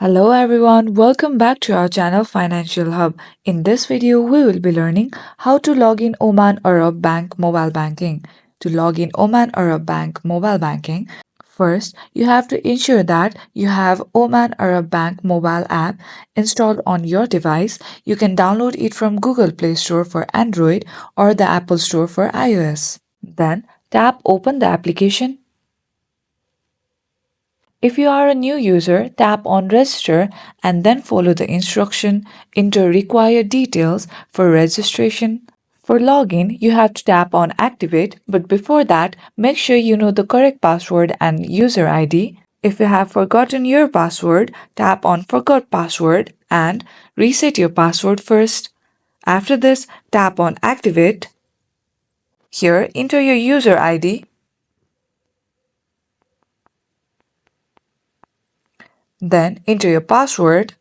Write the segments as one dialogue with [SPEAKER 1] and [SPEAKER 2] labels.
[SPEAKER 1] Hello everyone, welcome back to our channel Financial Hub. In this video, we will be learning how to log in Oman Arab Bank mobile banking. To log in Oman Arab Bank mobile banking, first you have to ensure that you have Oman Arab Bank mobile app installed on your device. You can download it from Google Play Store for Android or the Apple Store for iOS. Then tap Open the application. If you are a new user, tap on Register and then follow the instruction. Enter required details for registration. For login, you have to tap on Activate, but before that, make sure you know the correct password and user ID. If you have forgotten your password, tap on Forgot Password and reset your password first. After this, tap on Activate. Here, enter your user ID. Then enter your password.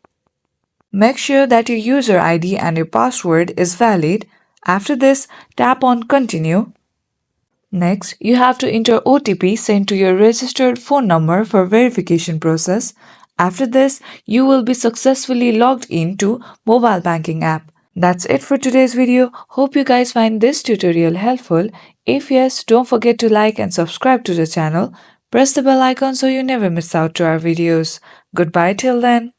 [SPEAKER 1] Make sure that your user ID and your password is valid. After this, tap on Continue. Next, you have to enter OTP sent to your registered phone number for verification process. After this, you will be successfully logged into mobile banking app. That's it for today's video. Hope you guys find this tutorial helpful. If yes, don't forget to like and subscribe to the channel. Press the bell icon so you never miss out to our videos. Goodbye till then.